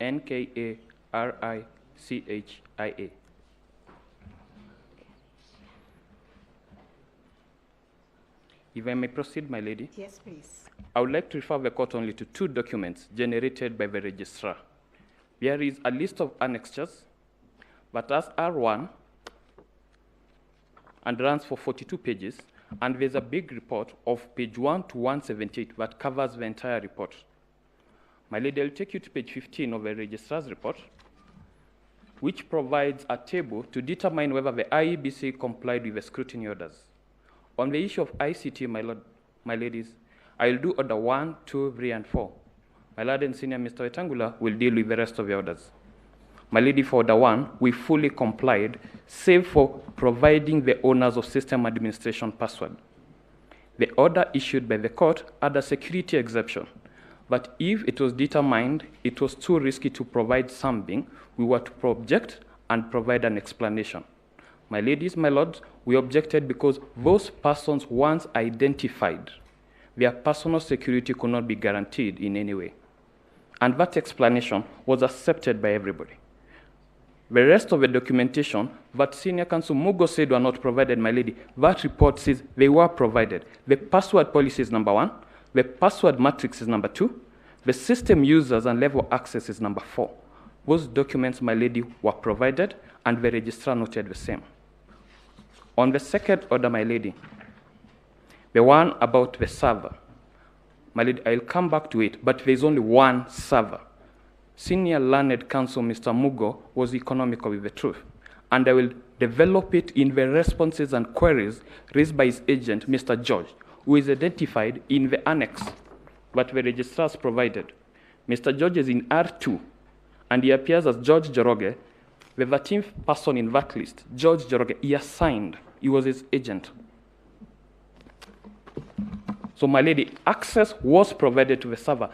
Nkaricichia. If I may proceed, my lady. Yes, please. I would like to refer the court only to 2 documents generated by the registrar. There is a list of annexures that has R1 and runs for 42 pages, and there's a big report of page 1 to 178 that covers the entire report. My lady, I'll take you to page 15 of the registrar's report, which provides a table to determine whether the IEBC complied with the scrutiny orders. On the issue of ICT, my ladies, I'll do order 1, 2, 3, and 4. My lord and senior Mr. Wetangula will deal with the rest of the orders. My lady, for order 1, we fully complied, save for providing the owners of system administration password. The order issued by the court had a security exception, but if it was determined it was too risky to provide something, we were to object and provide an explanation. My ladies, my lords, we objected because those persons once identified, their personal security could not be guaranteed in any way. And that explanation was accepted by everybody. The rest of the documentation that Senior Counsel Mugo said were not provided, my lady, that report says they were provided. The password policy is number 1, the password matrix is number 2, the system users and level access is number 4. Those documents, my lady, were provided, and the registrar noted the same. On the second order, my lady, the one about the server, my lady, I'll come back to it, but there's only one server. Senior Learned Counsel, Mr. Mugo, was economical with the truth, and I will develop it in the responses and queries raised by his agent, Mr. George, who is identified in the annex that the registrars provided. Mr. George is in R2, and he appears as George Joroge, the 13th person in that list. George Joroge, he assigned, he was his agent. So, my lady, access was provided to the server.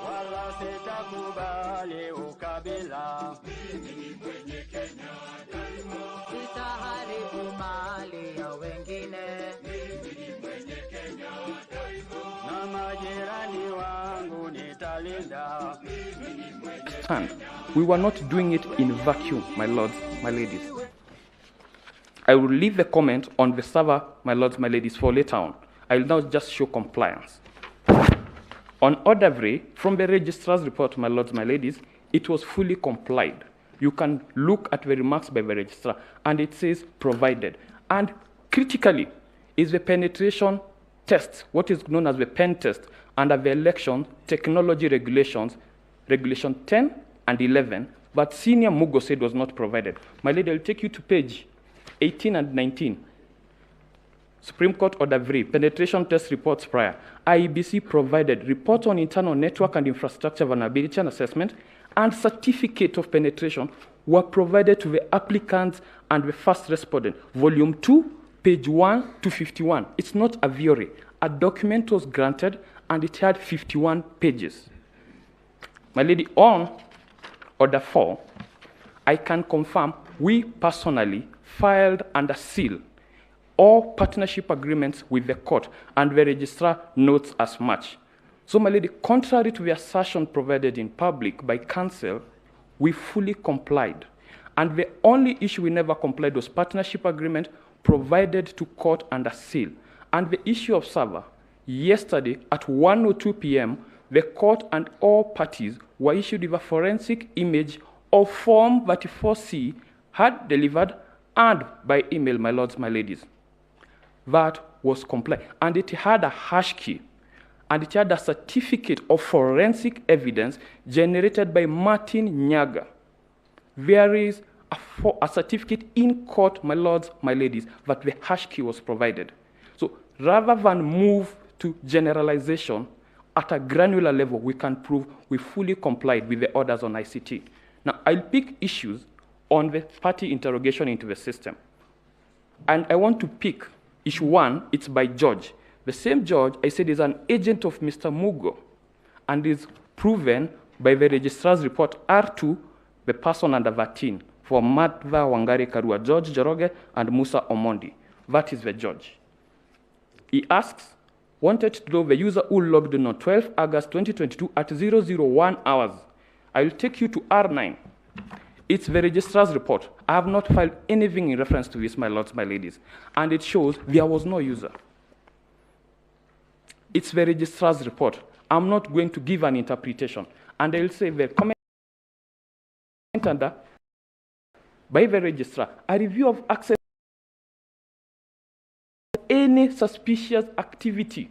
Wala sitakubali ukabila, sitaharibu mali ya wengine, na majirani wangu nitalinda. Stand. We were not doing it in vacuum, my lords, my ladies. I will leave the comment on the server, my lords, my ladies, for later on. I will now just show compliance. On order 3, from the registrar's report, my lords, my ladies, it was fully complied. You can look at the remarks by the registrar, and it says provided. And critically is the penetration test, what is known as the pen test, under the election technology regulations, regulation 10 and 11, but Senior Mugo said was not provided. My lady, I'll take you to page 18 and 19. Supreme Court Order 3, penetration test reports prior. IEBC provided report on internal network and infrastructure vulnerability and assessment, and certificate of penetration were provided to the applicants and the first respondent. Volume 2, page 1 to 51. It's not a theory. A document was granted, and it had 51 pages. My lady, on Order 4, I can confirm we personally filed under seal all partnership agreements with the court, and the registrar notes as much. So, my lady, contrary to the assertion provided in public by counsel, we fully complied. And the only issue we never complied was partnership agreement provided to court under seal. And the issue of server, yesterday at 1:02 p.m., the court and all parties were issued with a forensic image of Form 34C had delivered and by email, my lords, my ladies. That was compliant. And it had a hash key. and it had a certificate of forensic evidence generated by Martin Nyaga. There is a certificate in court, my lords, my ladies, that the hash key was provided. So rather than move to generalization, at a granular level, we can prove we fully complied with the orders on ICT. Now, I'll pick issues on the party interrogation into the system. And I want to pick issue 1, it's by George. The same George, I said, is an agent of Mr. Mugo and is proven by the registrar's report R2, the person under 13, for Madva Wangari Karua, George Joroge, and Musa Omondi. That is the George. He asks, wanted to know the user who logged in on 12 August 2022 at 001 hours. I will take you to R9. It's the registrar's report. I have not filed anything in reference to this, my lords, my ladies. And it shows there was no user. It's the registrar's report. I'm not going to give an interpretation. And I will say the comment under, by the registrar, a review of access any suspicious activity.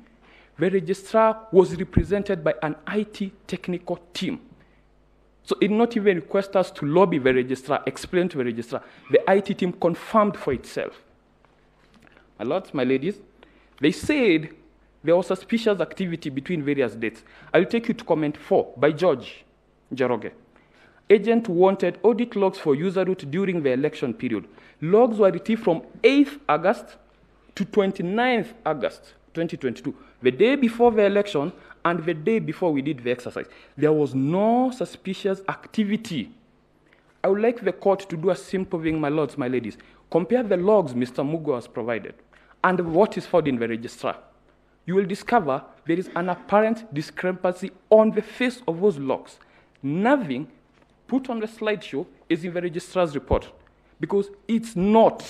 The registrar was represented by an IT technical team. So it did not even request us to lobby the registrar, explain to the registrar. The IT team confirmed for itself. My lords, my ladies, they said there was suspicious activity between various dates. I will take you to comment 4 by George Joroge. Agent wanted audit logs for user root during the election period. Logs were retrieved from 8th August to 29th August 2022, the day before the election and the day before we did the exercise. There was no suspicious activity. I would like the court to do a simple thing, my lords, my ladies. Compare the logs Mr. Mugo has provided and what is found in the registrar. You will discover there is an apparent discrepancy on the face of those logs. Nothing put on the slideshow is in the registrar's report because it's not.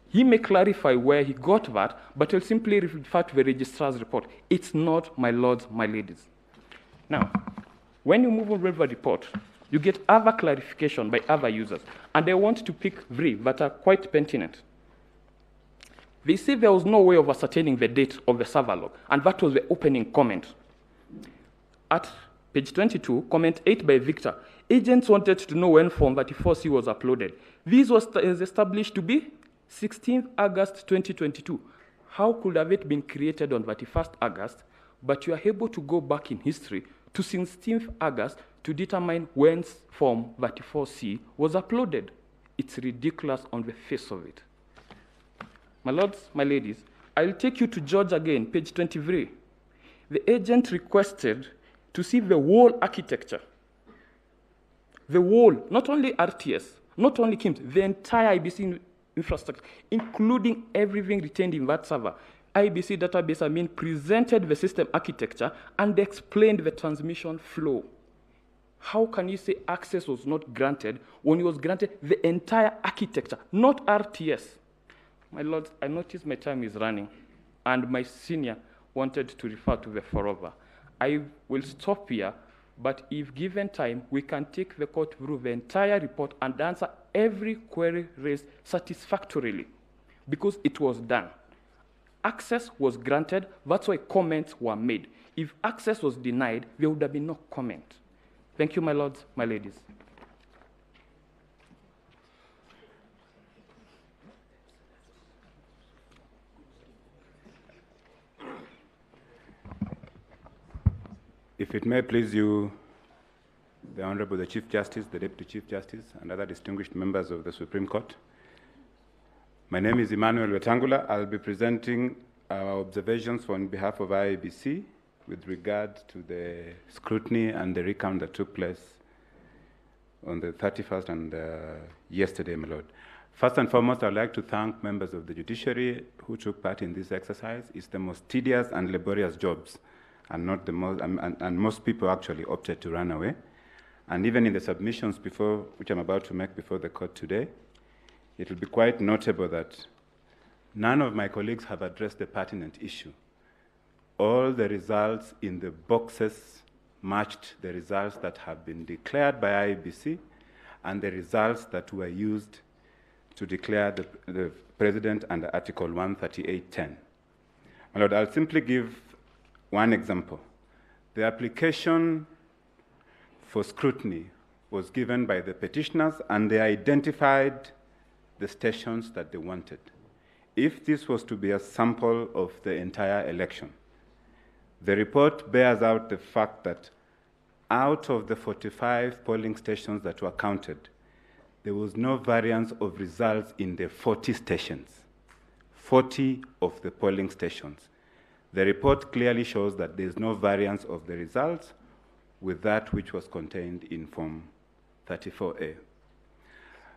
He may clarify where he got that, but he'll simply refer to the registrar's report. It's not, my lords, my ladies. Now, when you move over the report, you get other clarification by other users, and I want to pick 3 that are quite pertinent. They say there was no way of ascertaining the date of the server log, and that was the opening comment. At page 22, comment 8 by Victor, agents wanted to know when Form 34C was uploaded. This was established to be 16th August 2022. How could have it been created on 31st August, but you are able to go back in history to 16th August to determine when Form 34C was uploaded? It's ridiculous on the face of it. My lords, my ladies, I'll take you to George again, page 23. The agent requested to see the whole architecture. The whole, not only RTS, not only KIMS, the entire IBC infrastructure, including everything retained in that server. IBC database presented the system architecture and explained the transmission flow. How can you say access was not granted when it was granted the entire architecture, not RTS? My lords, I notice my time is running, and my senior wanted to refer to the forever. I will stop here, but if given time, we can take the court through the entire report and answer every query raised satisfactorily, because it was done. Access was granted, that's why comments were made. If access was denied, there would have been no comment. Thank you, my lords, my ladies. If it may please you, the Honorable the Chief Justice, the Deputy Chief Justice, and other distinguished members of the Supreme Court. My name is Emmanuel Wetangula. I'll be presenting our observations on behalf of IEBC with regard to the scrutiny and the recount that took place on the 31st and yesterday, my Lord. First and foremost, I'd like to thank members of the judiciary who took part in this exercise. It's the most tedious and laborious jobs, and not the most, and most people actually opted to run away. And even in the submissions which I'm about to make before the court today, it will be quite notable that none of my colleagues have addressed the pertinent issue. All the results in the boxes matched the results that have been declared by IEBC and the results that were used to declare the president under Article 138.10. My Lord, I'll simply give one example. The application for scrutiny was given by the petitioners, and they identified the stations that they wanted. If this was to be a sample of the entire election, the report bears out the fact that out of the 45 polling stations that were counted, there was no variance of results in the 40 stations, 40 of the polling stations. The report clearly shows that there is no variance of the results with that which was contained in Form 34A.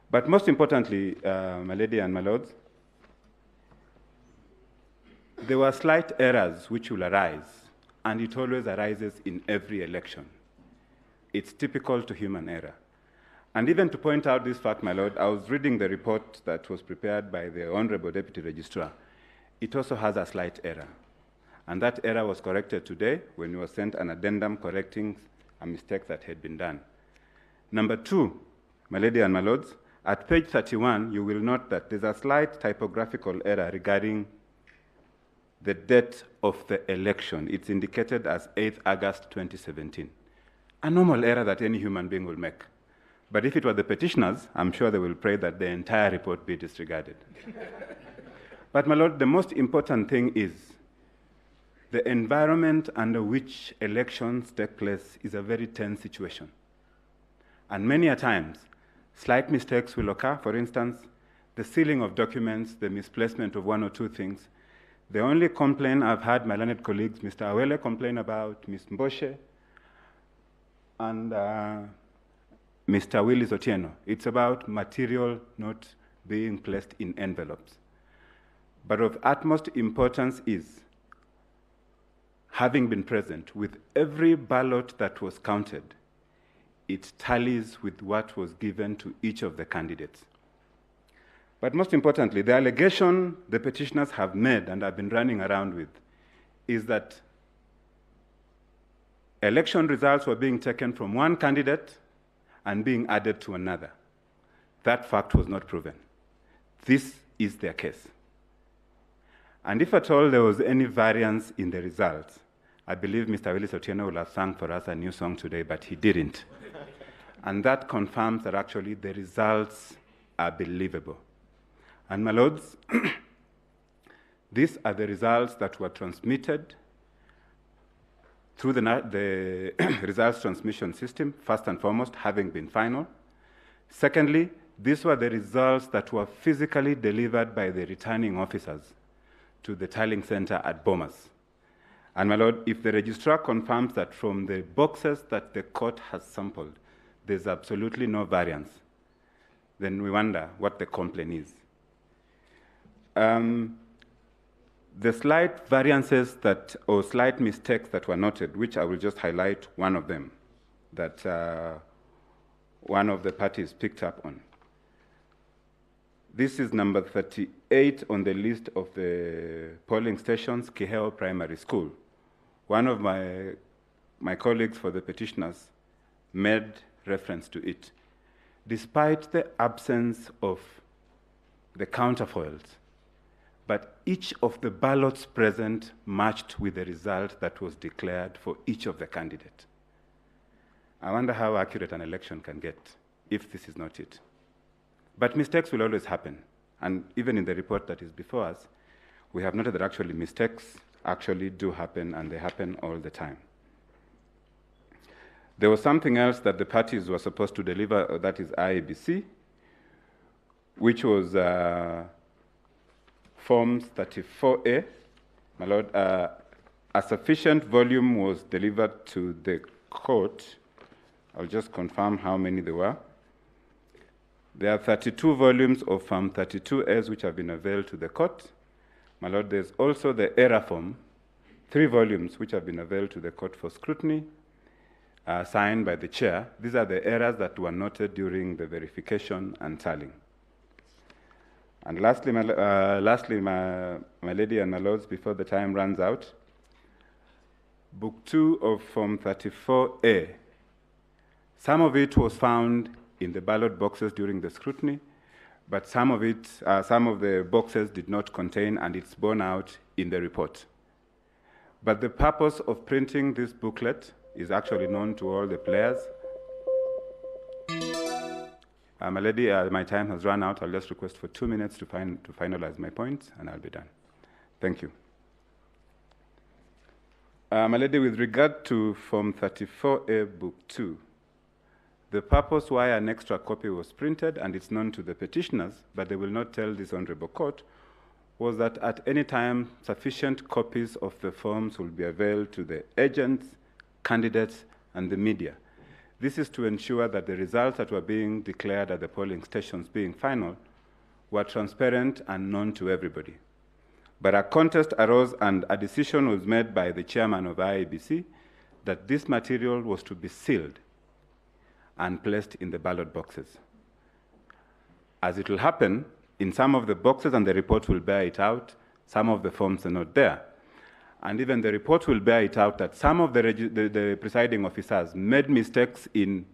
But most importantly, my lady and my lords, there were slight errors which will arise, and it always arises in every election. It's typical to human error. And even to point out this fact, my lord, I was reading the report that was prepared by the Honorable Deputy Registrar. It also has a slight error. And that error was corrected today when we were sent an addendum correcting a mistake that had been done. Number two, my lady and my lords, at page 31, you will note that there's a slight typographical error regarding the date of the election. It's indicated as 8th August 2017. A normal error that any human being will make. But if it were the petitioners, I'm sure they will pray that the entire report be disregarded. But my lord, the most important thing is the environment under which elections take place is a very tense situation. And many a times, slight mistakes will occur. For instance, the sealing of documents, the misplacement of one or two things. The only complaint I've had my learned colleagues, Mr. Awele complain about, Ms. Mboshe, and Mr. Willis Otieno. It's about material not being placed in envelopes. But of utmost importance is, having been present with every ballot that was counted, it tallies with what was given to each of the candidates. But most importantly, the allegation the petitioners have made and have been running around with is that election results were being taken from one candidate and being added to another. That fact was not proven. This is their case. And if at all there was any variance in the results, I believe Mr. Willis Otieno will have sung for us a new song today, but he didn't. And that confirms that actually the results are believable. And my lords, these are the results that were transmitted through the results transmission system, first and foremost, having been final. Secondly, these were the results that were physically delivered by the returning officers to the tallying center at Bomas. And my lord, if the registrar confirms that from the boxes that the court has sampled, there's absolutely no variance, then we wonder what the complaint is. The slight variances that, or slight mistakes that were noted, which I will just highlight one of them, that one of the parties picked up on. This is number 38 on the list of the polling stations, Kiheo Primary School. One of my colleagues for the petitioners made reference to it. Despite the absence of the counterfoils, but each of the ballots present matched with the result that was declared for each of the candidates. I wonder how accurate an election can get if this is not it. But mistakes will always happen. And even in the report that is before us, we have noted that actually mistakes actually do happen, and they happen all the time. There was something else that the parties were supposed to deliver, that is IABC, which was Forms 34A. My lord, a sufficient volume was delivered to the court. I'll just confirm how many there were. There are 32 volumes of Form 32As which have been availed to the court. My lord, there's also the error form, 3 volumes which have been availed to the court for scrutiny, signed by the chair. These are the errors that were noted during the verification and tallying. And lastly, my lady and my lords, before the time runs out, Book 2 of Form 34A, some of it was found in the ballot boxes during the scrutiny, but some of the boxes did not contain, and it's borne out in the report. But the purpose of printing this booklet is actually known to all the players. My lady, my time has run out. I'll just request for 2 minutes to finalize my points, and I'll be done. Thank you. My lady, with regard to Form 34A, Book 2, the purpose why an extra copy was printed, and it's known to the petitioners, but they will not tell this honorable court, was that at any time, sufficient copies of the forms will be available to the agents, candidates, and the media. This is to ensure that the results that were being declared at the polling stations being final were transparent and known to everybody. But a contest arose and a decision was made by the chairman of IEBC that this material was to be sealed and placed in the ballot boxes. As it will happen, in some of the boxes, and the report will bear it out, some of the forms are not there. And even the report will bear it out that some of the presiding officers made mistakes in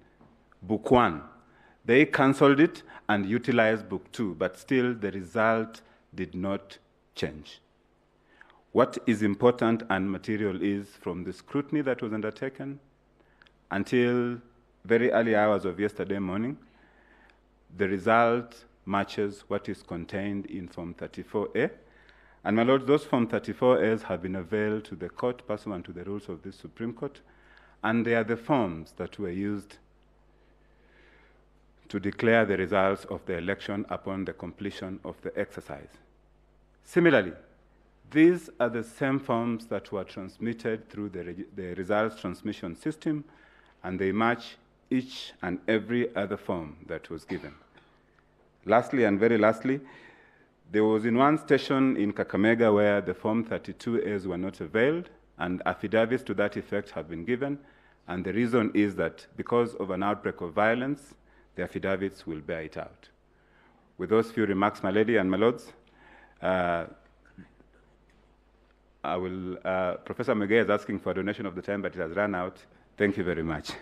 Book 1. They cancelled it and utilized Book 2, but still the result did not change. What is important and material is from the scrutiny that was undertaken until very early hours of yesterday morning, the result matches what is contained in Form 34A. And my lords, those Form 34As have been availed to the court pursuant to the rules of the Supreme Court, and they are the forms that were used to declare the results of the election upon the completion of the exercise. Similarly, these are the same forms that were transmitted through the results transmission system, and they match each and every other form that was given. Lastly, and very lastly, there was in one station in Kakamega where the Form 32As were not availed, and affidavits to that effect have been given, and the reason is that because of an outbreak of violence, the affidavits will bear it out. With those few remarks, my lady and my lords, Professor Megay is asking for a donation of the time, but it has run out. Thank you very much.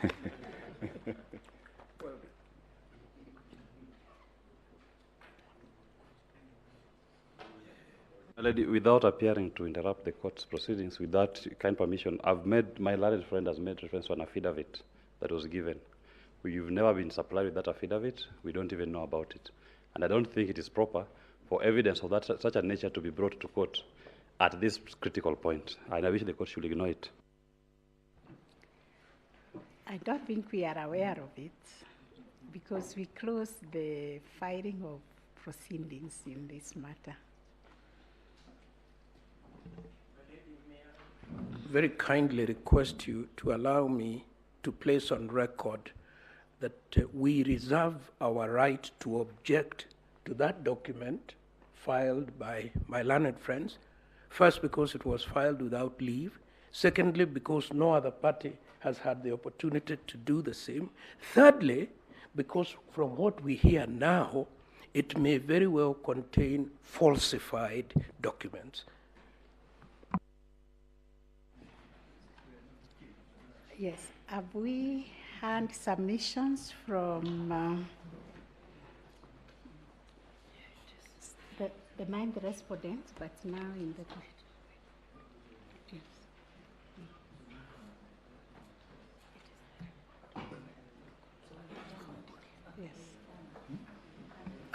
Lady, without appearing to interrupt the court's proceedings, with that kind permission, my learned friend has made reference to an affidavit that was given. We've never been supplied with that affidavit. We don't even know about it. And I don't think it is proper for evidence of such a nature to be brought to court at this critical point. And I wish the court should ignore it. I don't think we are aware of it because we closed the filing of proceedings in this matter. Very kindly request you to allow me to place on record that we reserve our right to object to that document filed by my learned friends. First, because it was filed without leave. Secondly, because no other party has had the opportunity to do the same. Thirdly, because from what we hear now, it may very well contain falsified documents. Yes, have we had submissions from the 9 respondents, but now in the... Yes.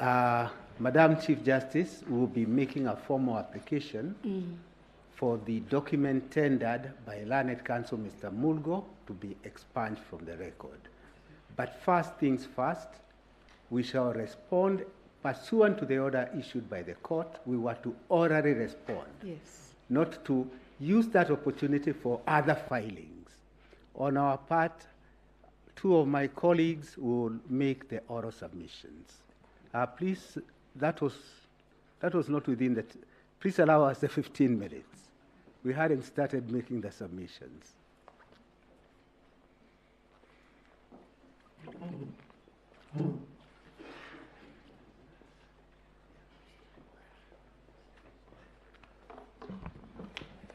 Yes. Madam Chief Justice will be making a formal application for the document tendered by Learned Counsel Mr. Mulgo to be expunged from the record. But first things first, we shall respond pursuant to the order issued by the court. We were to orally respond, Yes. not to use that opportunity for other filings. On our part, 2 of my colleagues will make the oral submissions. Please, that was not within the, please allow us the 15 minutes. We hadn't started making the submissions.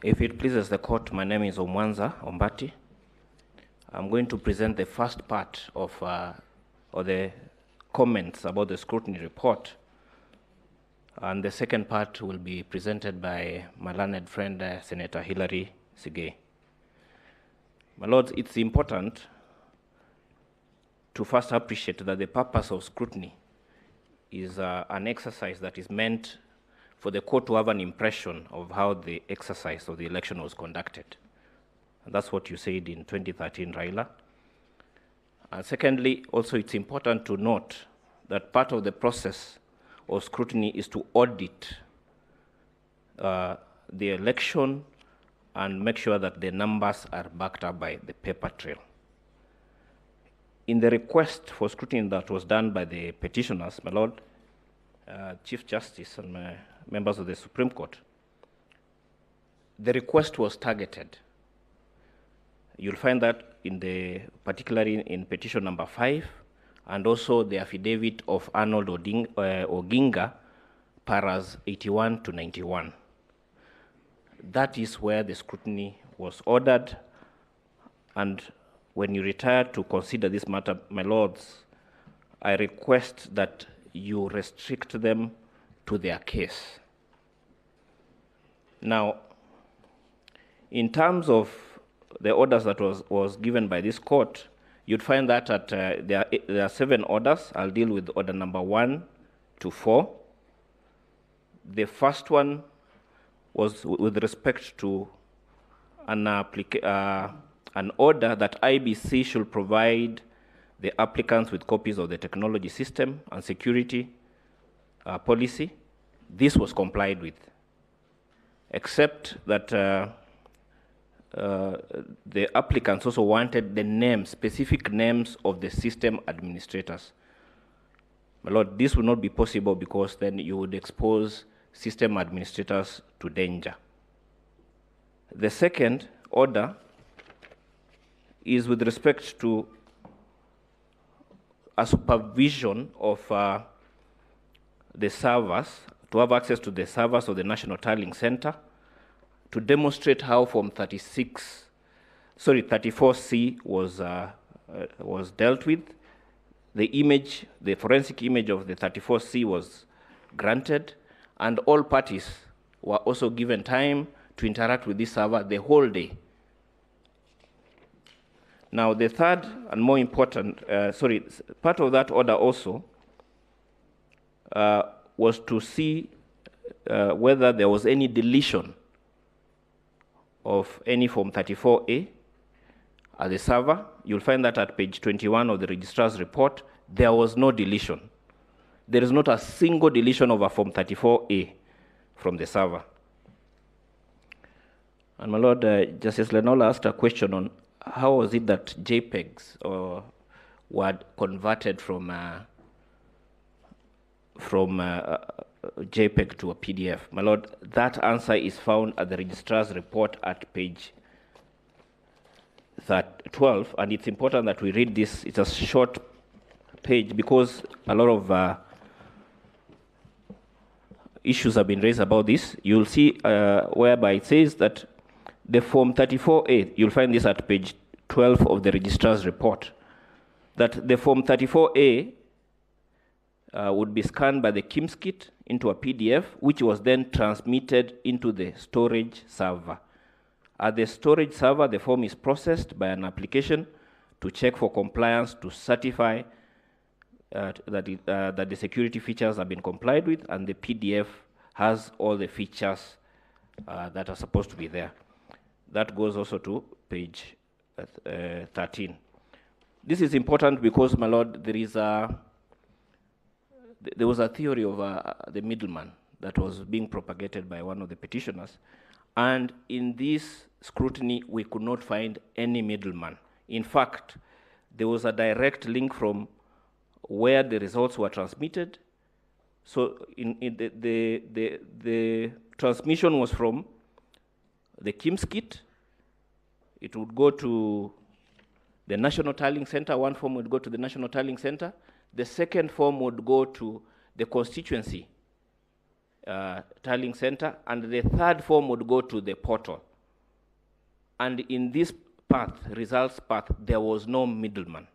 If it pleases the court, my name is Omwanza Ombati. I'm going to present the first part of or the comments about the scrutiny report, and the second part will be presented by my learned friend, Senator Hilary Sigei. My lords, it's important to first appreciate that the purpose of scrutiny is an exercise that is meant for the court to have an impression of how the exercise of the election was conducted. And that's what you said in 2013, Raila. And secondly, also it's important to note that part of the process of scrutiny is to audit the election and make sure that the numbers are backed up by the paper trail. In the request for scrutiny that was done by the petitioners, my Lord, Chief Justice and members of the Supreme Court, the request was targeted. You'll find that particularly in petition number 5, and also the affidavit of Arnold Oginga, paras 81 to 91. That is where the scrutiny was ordered, and when you retire to consider this matter, my lords, I request that you restrict them to their case. Now, in terms of the orders that was given by this court, you'd find that there are 7 orders. I'll deal with order number 1 to 4. The first one was with respect to an order that IBC should provide the applicants with copies of the technology system and security policy. This was complied with, except that the applicants also wanted the names, specific names of the system administrators. My Lord, this would not be possible because then you would expose system administrators to danger. The second order is with respect to a supervision of the servers, to have access to the servers of the National Tallying Center, to demonstrate how Form 34C was dealt with. The forensic image of the 34C was granted, and all parties were also given time to interact with this server the whole day. Now, the third and more important, part of that order also was to see whether there was any deletion of any Form 34A at the server. You'll find that at page 21 of the registrar's report, there was no deletion. There is not a single deletion of a Form 34A from the server. And my Lord, Justice Lenola asked a question on how was it that JPEGs were converted from JPEG to a PDF. My Lord, that answer is found at the registrar's report at page 12, and it's important that we read this. It's a short page because a lot of issues have been raised about this. You'll see whereby it says that the Form 34A, you'll find this at page 12 of the registrar's report, that the Form 34A would be scanned by the KIMS kit into a PDF, which was then transmitted into the storage server. At the storage server, the form is processed by an application to check for compliance, to certify that the security features have been complied with, and the PDF has all the features that are supposed to be there. That goes also to page 13. This is important because, my Lord, there was a theory of the middleman that was being propagated by one of the petitioners. And in this scrutiny, we could not find any middleman. In fact, there was a direct link from where the results were transmitted. So the transmission was from the KIMS kit. It would go to the National Tallying Center. One form would go to the National Tallying Center. The second form would go to the constituency tallying center, and the third form would go to the portal. And in this path, results path, there was no middleman.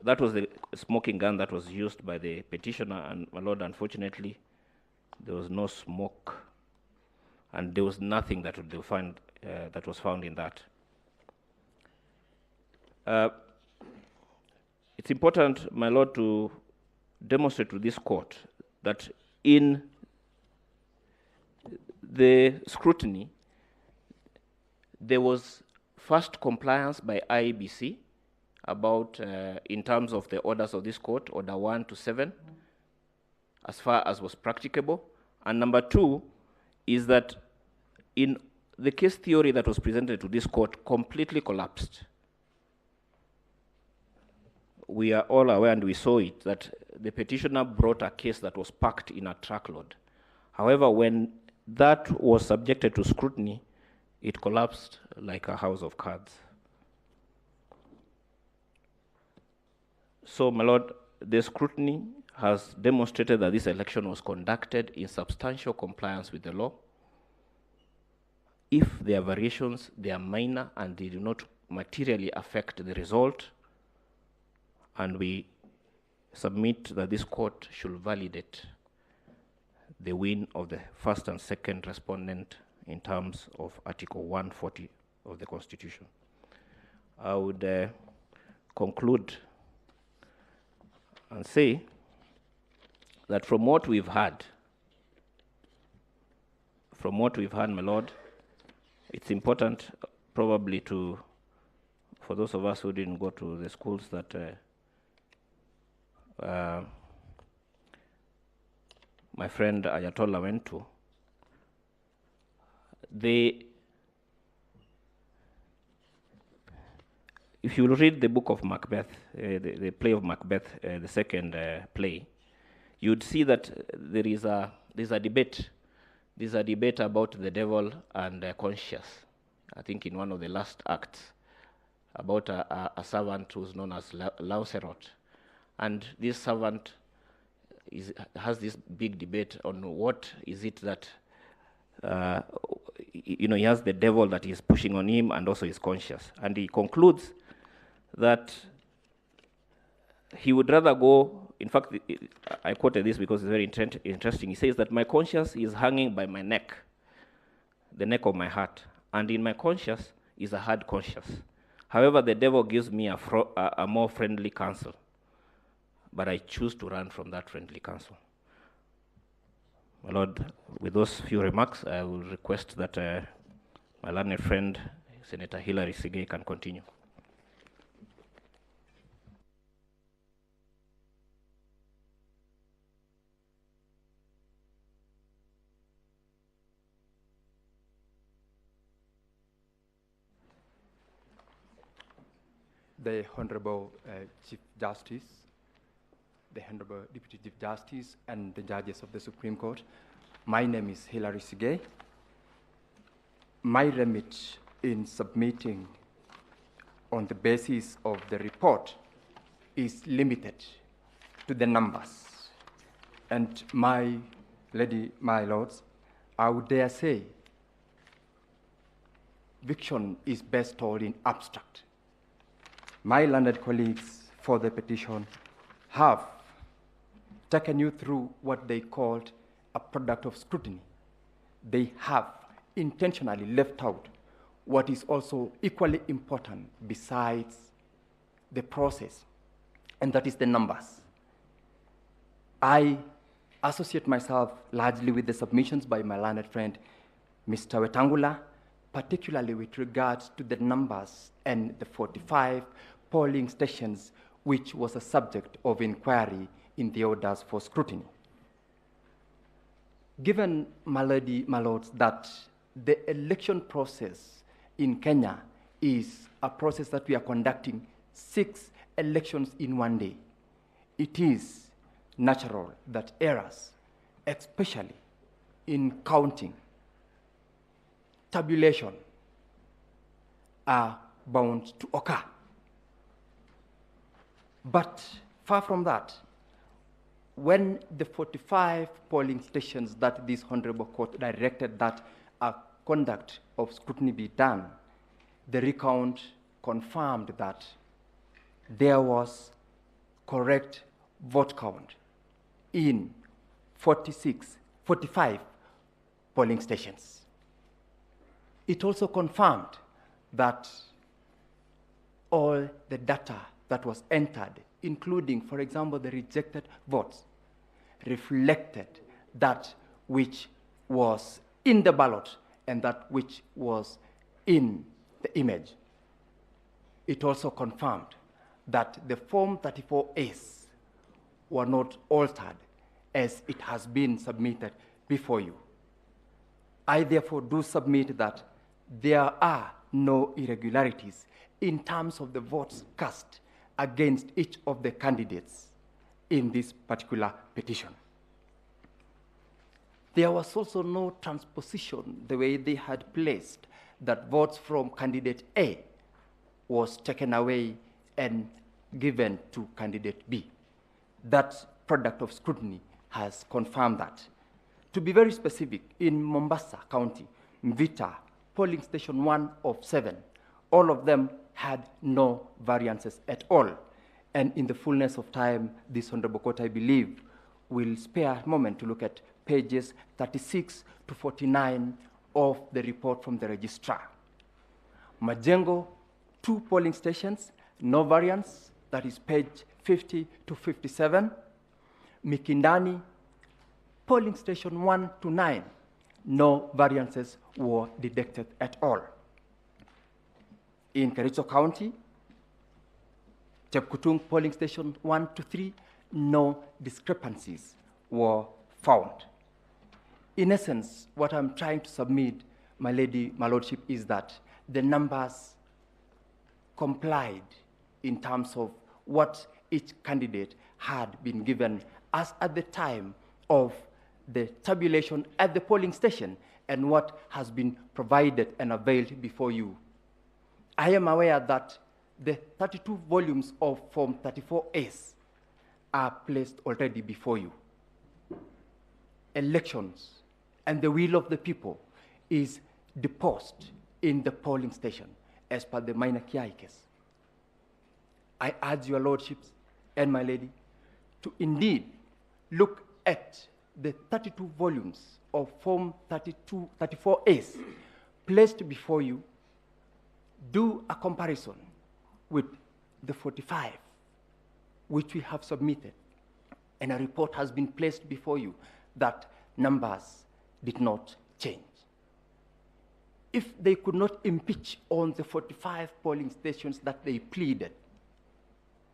That was the smoking gun that was used by the petitioner, and my Lord, unfortunately, there was no smoke and there was nothing that would find, that was found in that. It's important, my Lord, to demonstrate to this court that in the scrutiny, there was first compliance by IEBC about, in terms of the orders of this court, order 1 to 7, as far as was practicable. And number 2 is that in the case theory that was presented to this court completely collapsed. We are all aware, and we saw it, that the petitioner brought a case that was packed in a truckload. However, when that was subjected to scrutiny, it collapsed like a house of cards. So, my Lord, the scrutiny has demonstrated that this election was conducted in substantial compliance with the law. If there are variations, they are minor and they do not materially affect the result, and we submit that this court should validate the win of the first and second respondent in terms of Article 140 of the Constitution. I would conclude and say that from what we've heard, my Lord, it's important probably to, for those of us who didn't go to the schools that my friend Ayatollah went to, if you read the book of Macbeth, the play of Macbeth, the second play, you'd see that there's a debate. There's a debate about the devil and conscience. I think in one of the last acts, about a servant who's known as Lancelot. And this servant has this big debate on what is it that, he has the devil that is pushing on him and also his conscience. And he concludes that he would rather go, in fact, I quoted this because it's very interesting. He says that my conscience is hanging by my neck, the neck of my heart, and in my conscience is a hard conscience. However, the devil gives me a more friendly counsel, but I choose to run from that friendly counsel. My Lord, with those few remarks, I will request that my learned friend, Senator Hilary Sigei, can continue. The Honorable Chief Justice, the Honorable Deputy Chief Justice, and the judges of the Supreme Court. My name is Hilary Sigei. My remit in submitting on the basis of the report is limited to the numbers. And my lords, I would dare say, fiction is best told in abstract. My learned colleagues for the petition have taken you through what they called a product of scrutiny. They have intentionally left out what is also equally important besides the process, and that is the numbers. I associate myself largely with the submissions by my learned friend, Mr. Wetangula, particularly with regards to the numbers and the 45 polling stations, which was a subject of inquiry in the orders for scrutiny. Given, my lords, that the election process in Kenya is a process that we are conducting 6 elections in one day, it is natural that errors, especially in counting, tabulation, are bound to occur. But far from that, when the 45 polling stations that this Honorable Court directed that a conduct of scrutiny be done, the recount confirmed that there was correct vote count in 45 polling stations. It also confirmed that all the data that was entered, including, for example, the rejected votes, reflected that which was in the ballot and that which was in the image. It also confirmed that the Form 34As were not altered as it has been submitted before you. I therefore do submit that there are no irregularities in terms of the votes cast against each of the candidates in this particular petition. There was also no transposition the way they had placed that votes from candidate A was taken away and given to candidate B. That product of scrutiny has confirmed that. To be very specific, in Mombasa County, Mvita, polling station 1 of 7, all of them had no variances at all. And in the fullness of time, this Honorable Court, I believe, will spare a moment to look at pages 36 to 49 of the report from the registrar. Majengo, 2 polling stations, no variance, that is page 50 to 57. Mikindani, polling station 1 to 9, no variances were detected at all. In Kericho County, Chepkutung polling station 1 to 3, no discrepancies were found. In essence, what I'm trying to submit, my lordship, is that the numbers complied in terms of what each candidate had been given as at the time of the tabulation at the polling station and what has been provided and availed before you. I am aware that the 32 volumes of Form 34As are placed already before you. Elections and the will of the people is deposed in the polling station as per the minor Kiai case. I urge your lordships and my lady to indeed look at the 32 volumes of Form 34As placed before you, do a comparison with the 45 which we have submitted, and a report has been placed before you that numbers did not change. If they could not impeach on the 45 polling stations that they pleaded,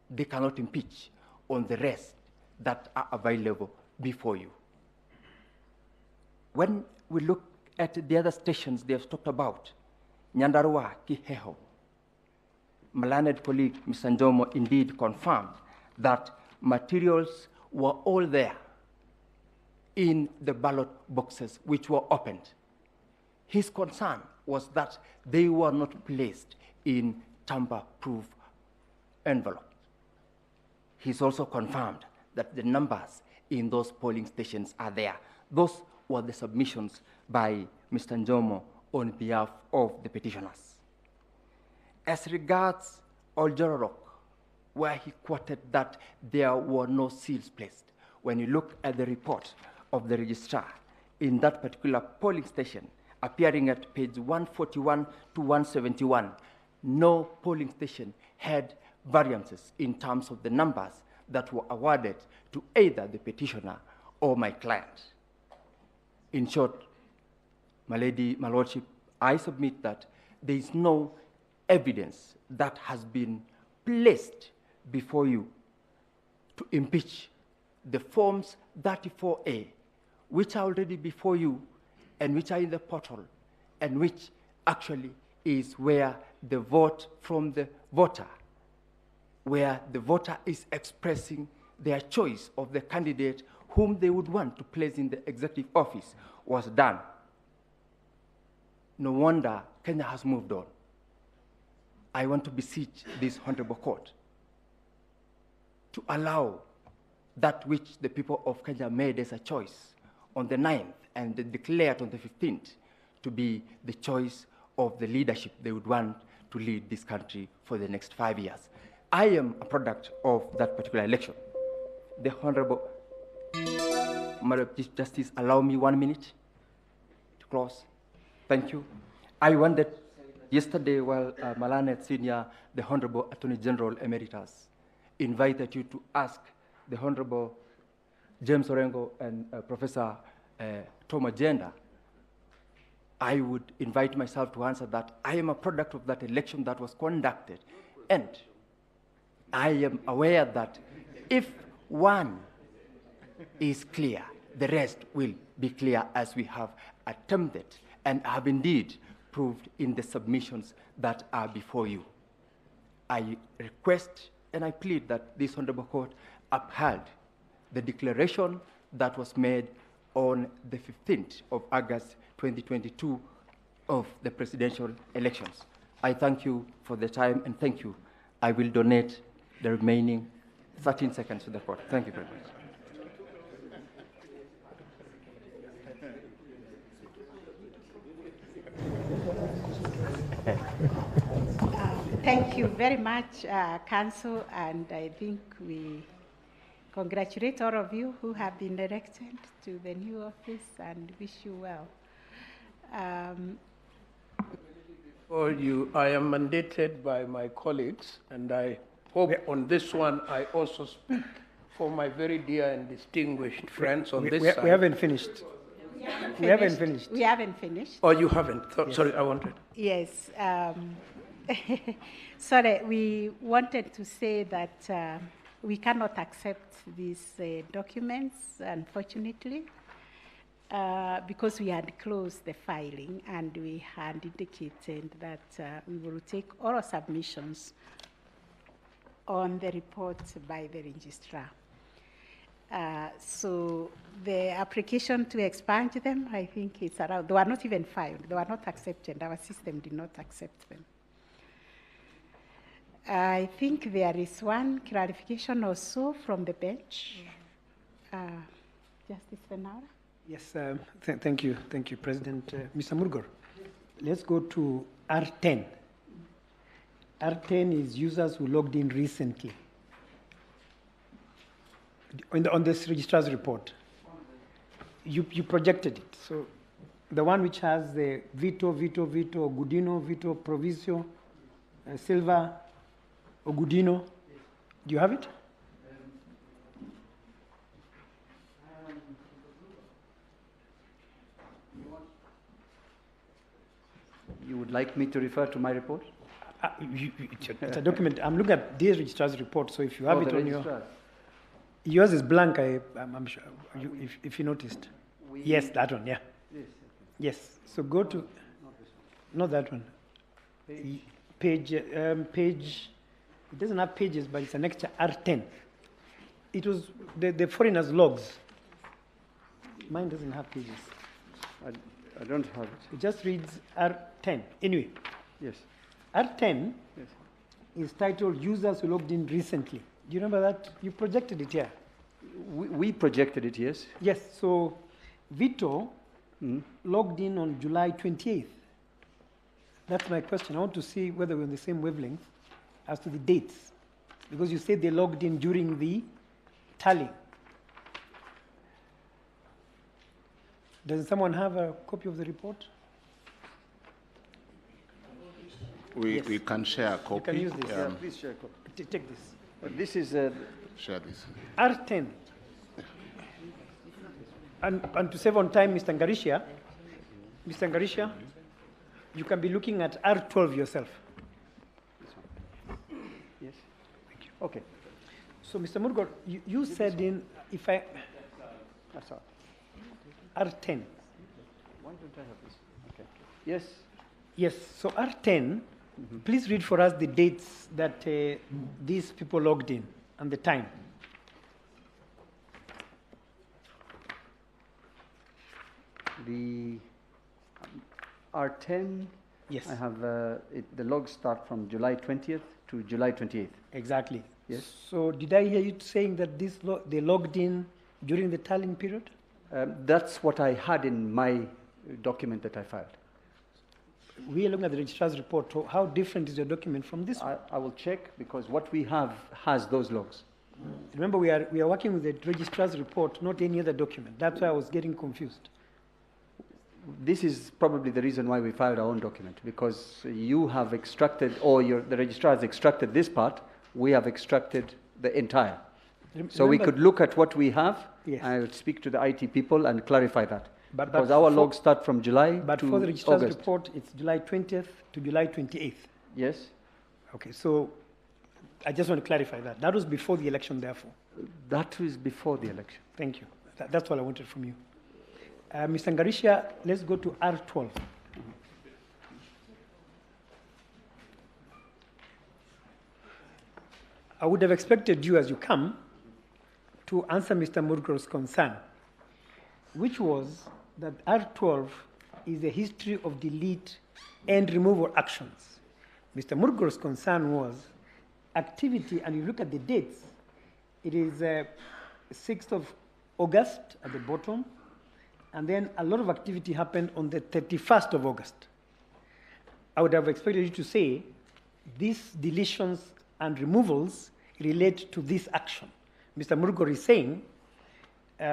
they cannot impeach on the rest that are available before you. When we look at the other stations they have talked about, Nyandarua, Kiheho, my learned colleague, Mr. Njomo, indeed confirmed that materials were all there in the ballot boxes which were opened. His concern was that they were not placed in tamper-proof envelopes. He's also confirmed that the numbers in those polling stations are there. Those were the submissions by Mr. Njomo on behalf of the petitioners. As regards Oljororok, where he quoted that there were no seals placed, when you look at the report of the registrar in that particular polling station, appearing at page 141 to 171, no polling station had variances in terms of the numbers that were awarded to either the petitioner or my client. In short, my lady, my lordship, I submit that there is no evidence that has been placed before you to impeach the Forms 34A, which are already before you and which are in the portal, and which actually is where the vote from the voter, where the voter is expressing their choice of the candidate whom they would want to place in the executive office, was done. No wonder Kenya has moved on. I want to beseech this honorable court to allow that which the people of Kenya made as a choice on the 9th and they declared on the 15th to be the choice of the leadership they would want to lead this country for the next 5 years. I am a product of that particular election. The Honorable Madam Chief Justice, allow me 1 minute to close. Thank you. I wondered yesterday while Malanet Senior, the Honorable Attorney General Emeritus, invited you to ask the Honorable James Orengo and Professor Tom Agenda, I would invite myself to answer that. I am a product of that election that was conducted. And I am aware that if one is clear, the rest will be clear, as we have attempted and have indeed proved in the submissions that are before you. I request and I plead that this Honorable Court upheld the declaration that was made on the 15th of August 2022 of the presidential elections. I thank you for the time and thank you. I will donate the remaining 13 seconds to the court. Thank you very much. Thank you very much, Council, and I think we congratulate all of you who have been elected to the new office and wish you well. For you, I am mandated by my colleagues, and I hope on this one I also speak for my very dear and distinguished friends on this side. We haven't finished. We haven't finished. We haven't finished. Oh, you haven't? Yes. Sorry, I wanted. Yes. Sorry, we wanted to say that we cannot accept these documents, unfortunately, because we had closed the filing and we had indicated that we will take all submissions on the report by the registrar. So the application to expunge them, I think it's around, they were not even filed, they were not accepted, our system did not accept them. I think there is one clarification also from the bench. Justice Fenara? Yes, thank you, President. Mr. Murgor, let's go to R10. R10 is users who logged in recently. On this registrar's report, you projected it. So the one which has the Vito, Gudino, Vito, Provisio, Silva, Ogudino, do you have it? You would like me to refer to my report? It's a document. I'm looking at this registrar's report, so if you have it on yours is blank, I'm sure, if you noticed. Yes, that one, yeah. Yes, so go to, not that one. Page, it doesn't have pages, but it's an extra R10. It was the foreigners' logs. Mine doesn't have pages. I don't have it. It just reads R10. Anyway. Yes. R10 is titled Users Who Logged In Recently. Do you remember that? You projected it here. We projected it, yes. Yes, so Vito logged in on July 28th. That's my question. I want to see whether we're on the same wavelength as to the dates, because you said they logged in during the tally. Does someone have a copy of the report? We can share a copy. You can use this. Yeah, please share a copy. Take this. This is share this. R10. And to save on time, Mr. Ngarisha, you can be looking at R12 yourself. Yes. Thank you. Okay. So, Mr. Murgor, you said in, if I, R10. Why don't I have this? Okay. Yes. Yes, so R10, please read for us the dates that these people logged in and the time. The R10, yes. I have the logs start from July 20th to July 28th. Exactly. Yes. So did I hear you saying that they logged in during the tallying period? That's what I had in my document that I filed. We are looking at the registrar's report. So how different is your document from this one? I will check, because what we have has those logs. Remember, we are working with the registrar's report, not any other document. That's why I was getting confused. this is probably the reason why we filed our own document, because you have extracted, or the registrar has extracted this part, we have extracted the entire. So we could look at what we have. Yes. I would speak to the IT people and clarify that. But because our logs start from July But to for the registrar's August. report, it's July 20th to July 28th. Yes. Okay, so I just want to clarify that. That was before the election, therefore. That was before the election. Thank you. That's all I wanted from you. Mr. Ngarisha, let's go to R12. I would have expected you, as you come, to answer Mr. Murgro's concern, which was that R12 is a history of delete and removal actions. Mr. Murgro's concern was activity, and you look at the dates, it is 6th of August at the bottom, and then a lot of activity happened on the 31st of August. I would have expected you to say these deletions and removals relate to this action. Mr. Murgor is saying,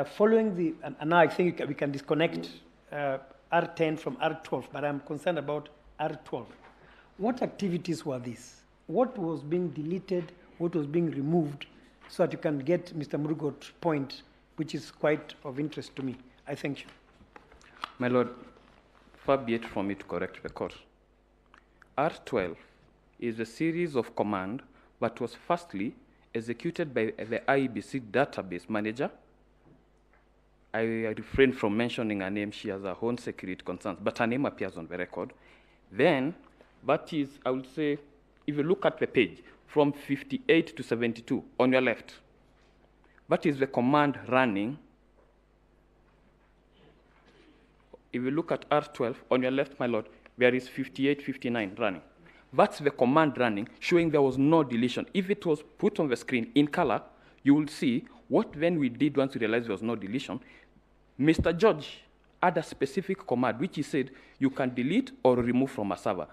following the, and now I think we can disconnect R10 from R12, but I'm concerned about R12. What activities were these? What was being deleted? What was being removed? So that you can get Mr. Murgor's point, which is quite of interest to me. I thank you. My Lord, far be it from me to correct the court. R12 is a series of command that was firstly executed by the IEBC database manager. I refrain from mentioning her name. She has her own security concerns, but her name appears on the record. Then, that is, I would say, if you look at the page, from 58 to 72 on your left, that is the command running. If you look at R12 on your left, my Lord, there is 58, 59 running. That's the command running, showing there was no deletion. If it was put on the screen in color, you will see what then we did once we realized there was no deletion. Mr. George had a specific command, which he said you can delete or remove from a server.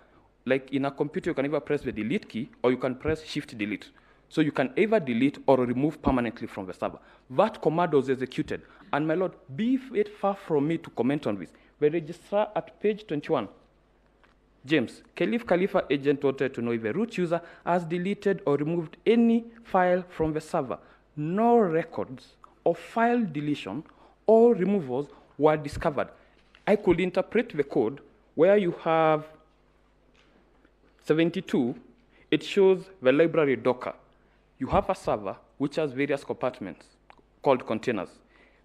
Like in a computer, you can either press the delete key or you can press shift delete. So you can either delete or remove permanently from the server. That command was executed. And my Lord, be it far from me to comment on this. The registrar at page 21, James, Khalifa agent wanted to know if a root user has deleted or removed any file from the server. No records of file deletion or removals were discovered. I could interpret the code where you have 72, it shows the library Docker. You have a server which has various compartments called containers.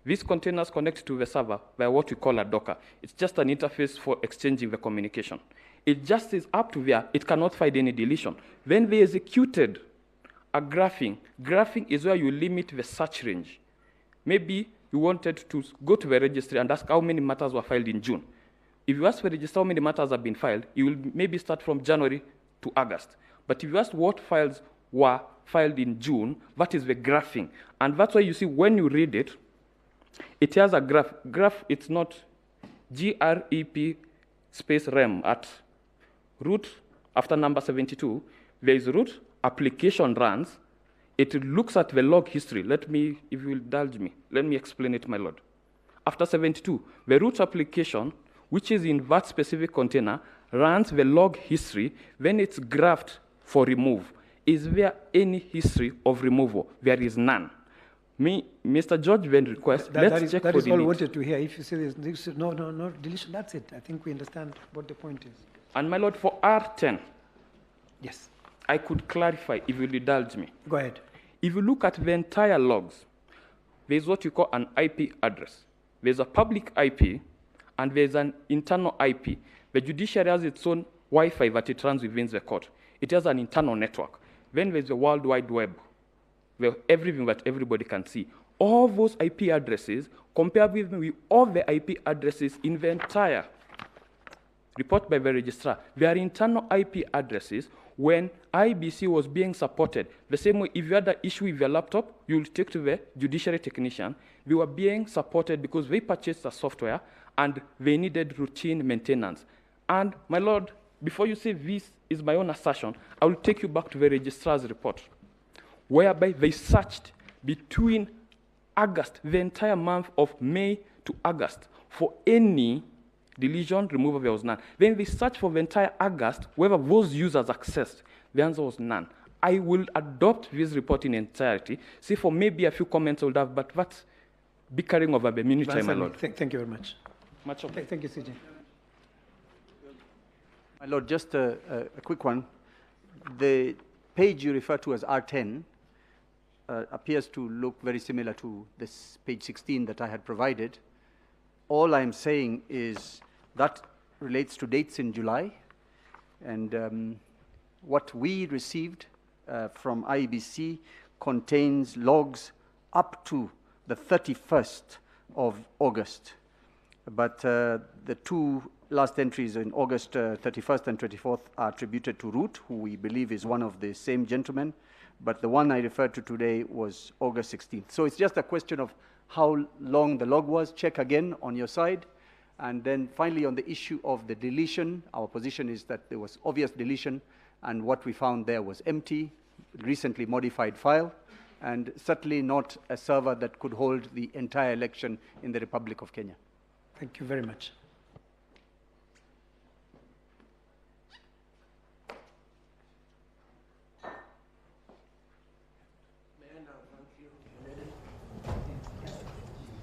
These containers connect to the server by what we call a Docker. It's just an interface for exchanging the communication. It just is up to there. It cannot find any deletion. Then they executed a graphing. Graphing is where you limit the search range. Maybe you wanted to go to the registry and ask how many matters were filed in June. If you ask the registrar how many matters have been filed, you will maybe start from January to August. But if you ask what files were filed in June, that is the graphing. And that's why you see when you read it, it has a graph. Graph, it's not GREP space rem at root after number 72. There is root, application runs. It looks at the log history. Let me, if you will indulge me, let me explain it, my Lord. After 72, the root application, which is in that specific container, runs the log history, then it's graphed for remove. Is there any history of removal? There is none. Mr. George then requests, let's check for delete. That is all I wanted to hear. If you say this, no deletion, that's it. I think we understand what the point is. And my Lord, for R10, yes, I could clarify if you'll indulge me. Go ahead. If you look at the entire logs, there's what you call an IP address. There's a public IP, and there's an internal IP. The judiciary has its own Wi-Fi that it runs within the court. It has an internal network. Then there's the World Wide Web, where everything that everybody can see. All those IP addresses, compare with all the IP addresses in the entire report by the registrar. They are internal IP addresses when IBC was being supported. The same way, if you had an issue with your laptop, you'll take to the judiciary technician. They were being supported because they purchased the software and they needed routine maintenance. And my Lord, before you say this is my own assertion, I will take you back to the registrar's report, whereby they searched between August, the entire month of May to August, for any Deletion, removal, there was none. Then they searched for the entire August, whether those users accessed. The answer was none. I will adopt this report in entirety. See, for maybe a few comments I would have, but that's bickering over the minute time, my lord. Thank you very much. Much obliged. Thank you, CJ. My lord, just a quick one. The page you refer to as R10 appears to look very similar to this page 16 that I had provided. All I'm saying is that relates to dates in July, and what we received from IEBC contains logs up to the 31st of August. But the two last entries in August 31st and 24th are attributed to Ruto, who we believe is one of the same gentlemen. But the one I referred to today was August 16th. So it's just a question of how long the log was. Check again on your side. And then finally, on the issue of the deletion, our position is that there was obvious deletion, and what we found there was empty, recently modified file, and certainly not a server that could hold the entire election in the Republic of Kenya. Thank you very much.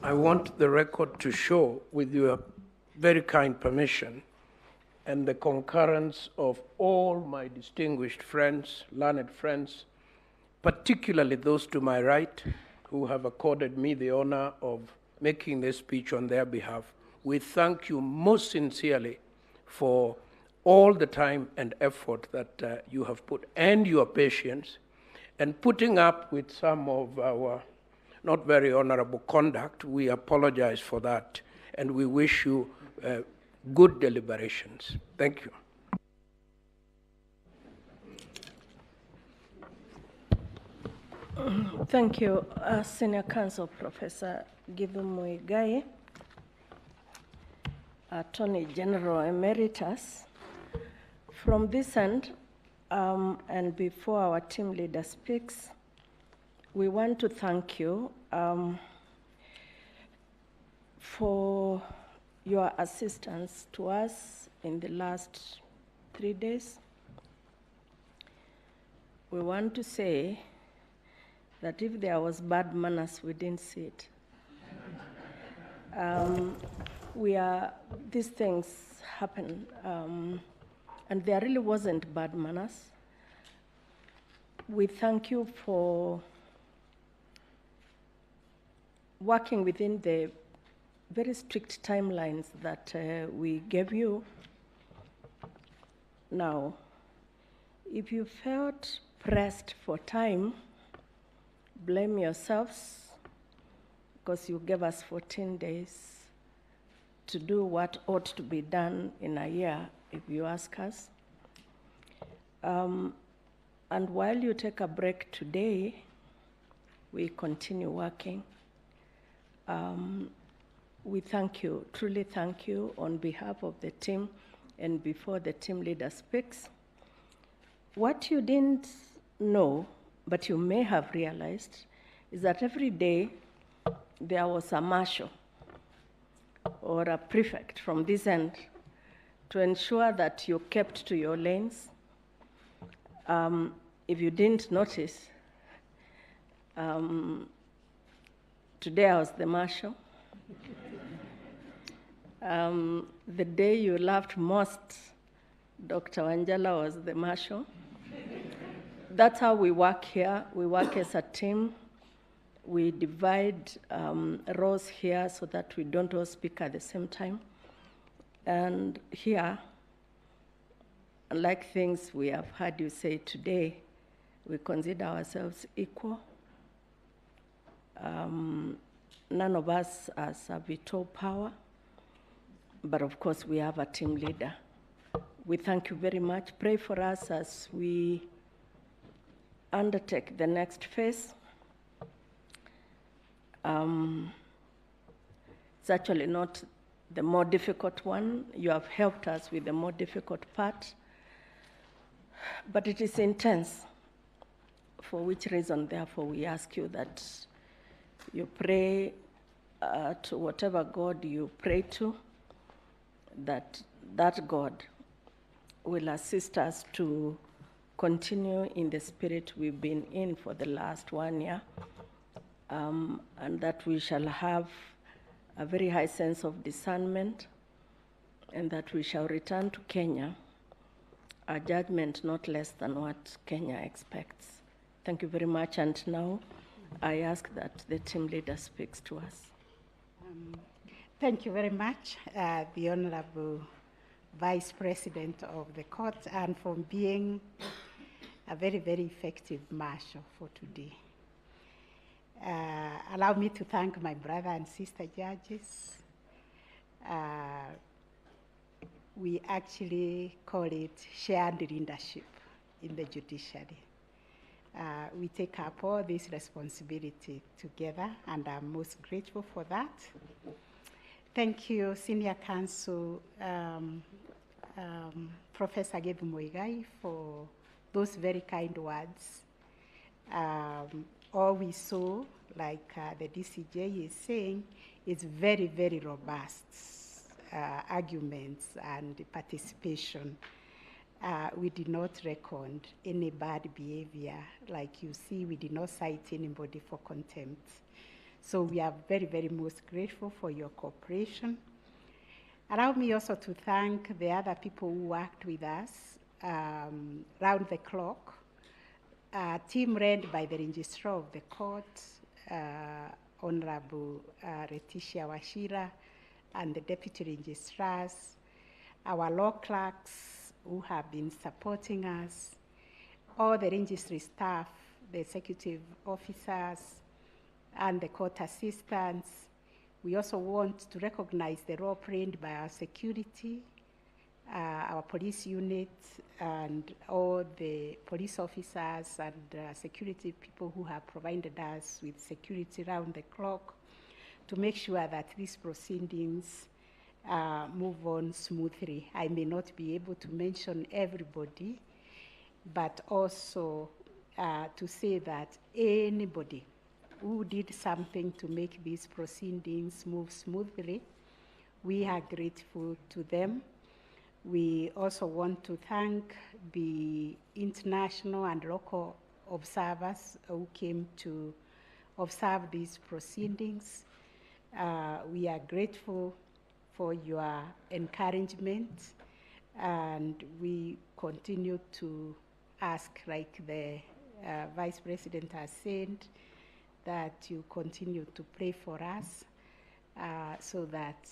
I want the record to show, with your very kind permission, and the concurrence of all my distinguished friends, learned friends, particularly those to my right, who have accorded me the honor of making this speech on their behalf. We thank you most sincerely for all the time and effort that you have put, and your patience, and putting up with some of our not very honorable conduct. We apologize for that, and we wish you good deliberations. Thank you. Thank you, Senior Counsel Professor Gideon Muigai, Attorney General Emeritus. From this end, and before our team leader speaks, we want to thank you for your assistance to us in the last 3 days. We want to say that if there was bad manners, we didn't see it. These things happen, and there really wasn't bad manners. We thank you for working within the very strict timelines that we gave you. Now, if you felt pressed for time, blame yourselves, because you gave us 14 days to do what ought to be done in a year, if you ask us. And while you take a break today, we continue working. We thank you, truly thank you on behalf of the team and before the team leader speaks. What you didn't know, but you may have realized, is that every day there was a marshal or a prefect from this end to ensure that you kept to your lanes. If you didn't notice, today I was the marshal. The day you laughed most, Dr. Wanjala was the marshal. That's how we work here. We work as a team. We divide roles here so that we don't all speak at the same time. And here, unlike things we have heard you say today, we consider ourselves equal. None of us has a veto power, but of course we have a team leader. We thank you very much. Pray for us as we undertake the next phase. It's actually not the more difficult one. You have helped us with the more difficult part, but it is intense, for which reason, therefore, we ask you that you pray to whatever God you pray to, that God will assist us to continue in the spirit we've been in for the last 1 year, and that we shall have a very high sense of discernment, and that we shall return to Kenya a judgment not less than what Kenya expects. Thank you very much, and now I ask that the team leader speaks to us. Thank you very much, the Honorable Vice President of the Court, and for being a very, very effective marshal for today. Allow me to thank my brother and sister judges. We actually call it shared leadership in the judiciary. We take up all this responsibility together, and I'm most grateful for that. Thank you, Senior Counsel Professor Gebu Moigai, for those very kind words. All we saw, like the DCJ is saying, is very, very robust arguments and participation. We did not reckon any bad behavior. Like you see, we did not cite anybody for contempt. So we are very, very most grateful for your cooperation. Allow me also to thank the other people who worked with us round the clock. A team led by the Registrar of the Court, Honorable Letitia Washira, and the Deputy Registrars, our law clerks who have been supporting us, all the registry staff, the executive officers, and the court assistants. We also want to recognize the role played by our security, our police unit, and all the police officers and security people who have provided us with security round the clock to make sure that these proceedings move on smoothly. I may not be able to mention everybody, but also to say that anybody who did something to make these proceedings move smoothly, we are grateful to them. We also want to thank the international and local observers who came to observe these proceedings. We are grateful for your encouragement, and we continue to ask, like the Vice President has said, that you continue to pray for us so that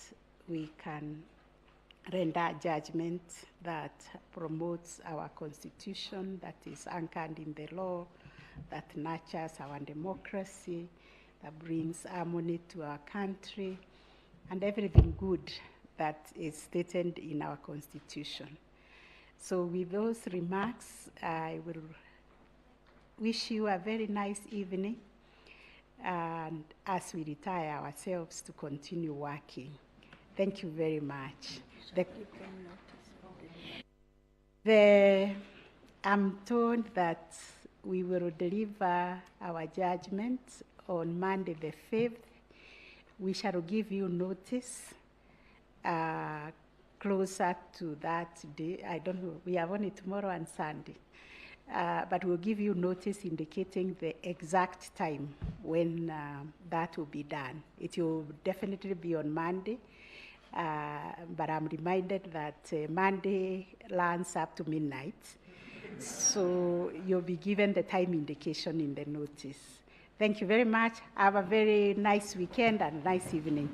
we can render judgment that promotes our constitution, that is anchored in the law, that nurtures our democracy, that brings harmony to our country, and everything good that is stated in our constitution. So with those remarks, I will wish you a very nice evening, and as we retire ourselves to continue working. Thank you very much. I'm told that we will deliver our judgment on Monday the 5th. We shall give you notice closer to that day. I don't know, we have only tomorrow and Sunday. But we'll give you notice indicating the exact time when that will be done. It will definitely be on Monday. But I'm reminded that Monday lands up to midnight. So you'll be given the time indication in the notice. Thank you very much. Have a very nice weekend and nice evening.